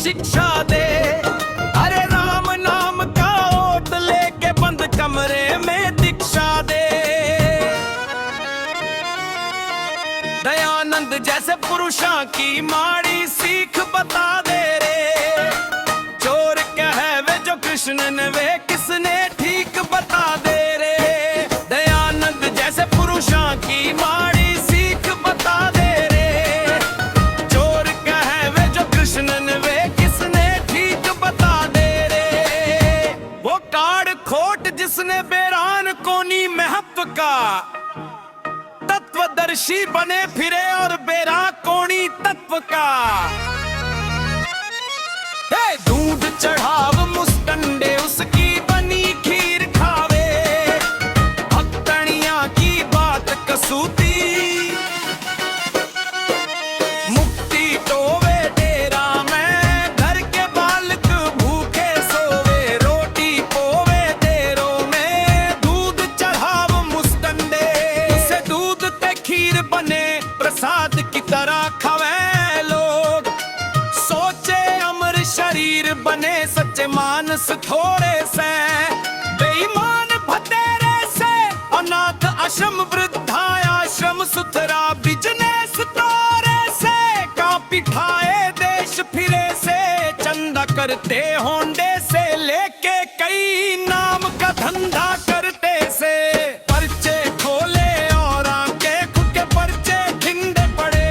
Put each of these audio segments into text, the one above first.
शिक्षा दे। अरे राम नाम का ओट लेके बंद कमरे में दीक्षा दे। दयानंद जैसे पुरुषों की माड़ी सीख बता दे रे। चोर कहवे जो कृष्ण ने वे किसने ठीक बता दे रे। दयानंद जैसे पुरुषों की माड़ी सीख बता दे रे। चोर कहवे जो कृष्ण ने वे किसने ठीक बता दे रे। वो काड़ खोट जिसने बेरान कोनी महत्व का तत्वदर्शी बने फिरे और बेरा कोणी तत्व का। दूध चढ़ाव मुस्टंडे उसकी बनी खीर खावे। भक्तनिया की बात कसूती मुक्ति टोवे डेरा में। घर के बालक भूखे सोवे रोटी पोवे देरों में। दूध चढ़ाव मुस्टंडे उसे दूध ते खीर बने प्रसाद की तरह खावे लोग। सोचे अमर शरीर बने सच्चे मानस थोड़े से। बेईमान भतेरे से अनाथ आश्रम वृद्धाश्रम सुथरा बिजनेस तोरे से। कापी खाए देश फिरे से चंदा करते होंडे से। लेके कई नाम का धंधा करते से। पर्चे खोले और आके खुद के पर्चे ठिंडे पड़े।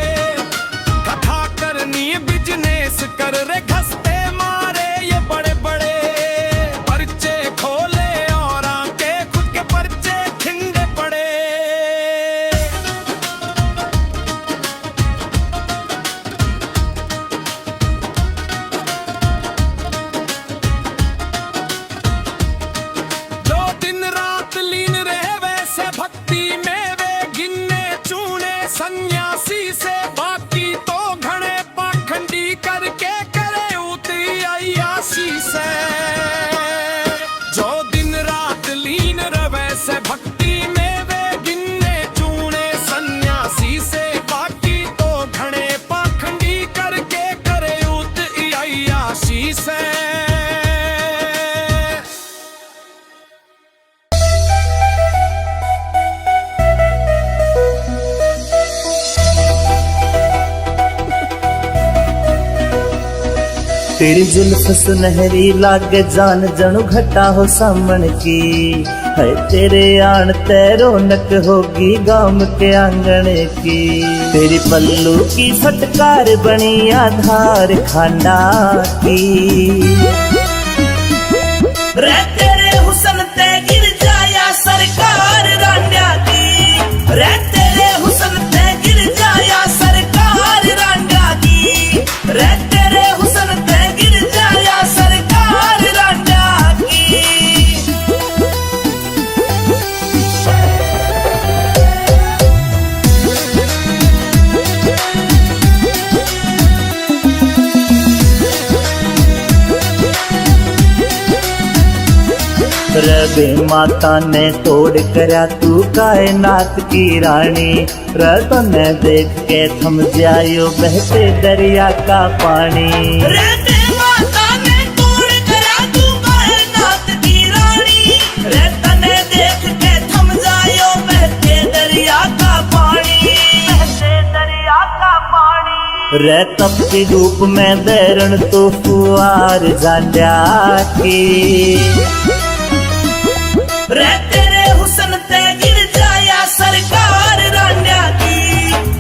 कथा करनी बिजनेस कर रे घसते मारे ये बड़े बड़े। पर्चे खोले और आके खुद के पर्चे ठिंडे पड़े। जो दिन रात लीन रहे वैसे भक्ति में वे गिनने चूने सन्यासी से। बाकी तो घड़े पाखंडी करके करे उतरी अय्यासी से। जो दिन रात लीन रहे से भक्ति में वे गिनने चूने सन्यासी से। बाकी तो घड़े पाखंडी करके करे उतरी अय्यासी से। तेरी जुल्फ सुनहरी लागे जान जणु घटा हो सामन की। है तेरे आन ते रौनक होगी गांव के आंगन की। तेरी पल्लू की फटकार बनी आधार खांडा की। रे तेरे हुसन ते गिर जाया सरकार रांडा की। रे तेरे हुसन ते गिर जाया सरकार रांडा की। रे तेरे हुसन ते गिर जाया सरकार रांडा की। रबे माता ने तोड़ करया तू कायनात की रानी। रत ने देख के थम जायो बहते दरिया का पानी। रबे माता ने तोड़ करया तू कायनात की रानी। रत ने देख के थम जायो बहते दरिया का पानी। बहते दरिया का पानी। रे तप के रूप में बैरण तो फुआर जांड्या की। रे तेरे हुसन ते गिर जाया सरकार रांडा की।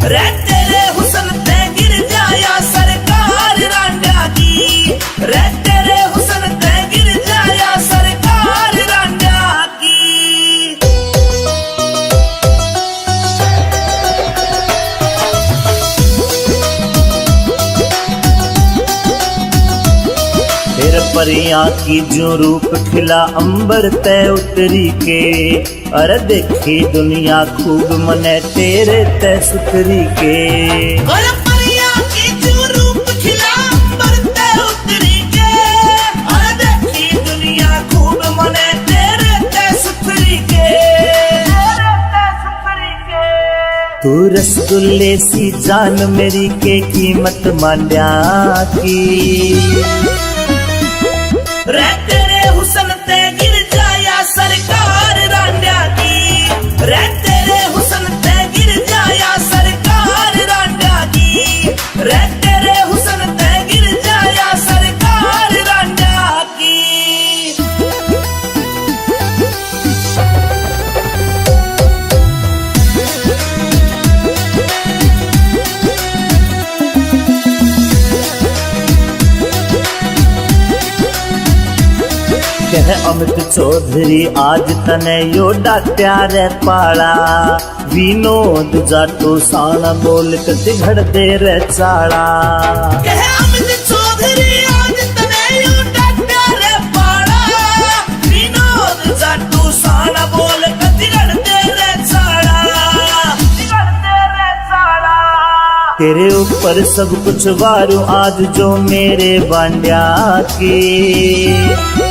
रे तेरे हुसन ते गिर जाया सरकार रांडा की। रे तेरे हुसन ते गिर जाया सरकार रांडा की। फिर परियां की जो रूप खिला अंबर ते उतरी के। अरे देखी दुनिया खूब मने तेरे ते सुतरी के। अरे परियां की जो रूप खिला अंबर ते उतरी के। अरे देखी दुनिया खूब मने तेरे ते सुतरी के। तू रसगुल्ले सी जान मेरी के कीमत मांड्या की। रे तेरे हुस्न ते गिर जाया सरकार रांड्या की, रे तेरे हुस्न ते गिर जाया सरकार रांड्या की, रे तेरे हुस्न ते गिर जाया सरकार रांड्या की। कह अमित चौधरी आज तने यो डाट्या रे पाला, विनोद जाटो साना बोल कति घड़ दे रे चाला। कह अमित चौधरी आज तने यो डाट्या रे पाला, विनोद जाटो साना बोल कति घड़ दे रे चाला। तेरे ऊपर सब कुछ वारू आज जो मेरे बांड्या की।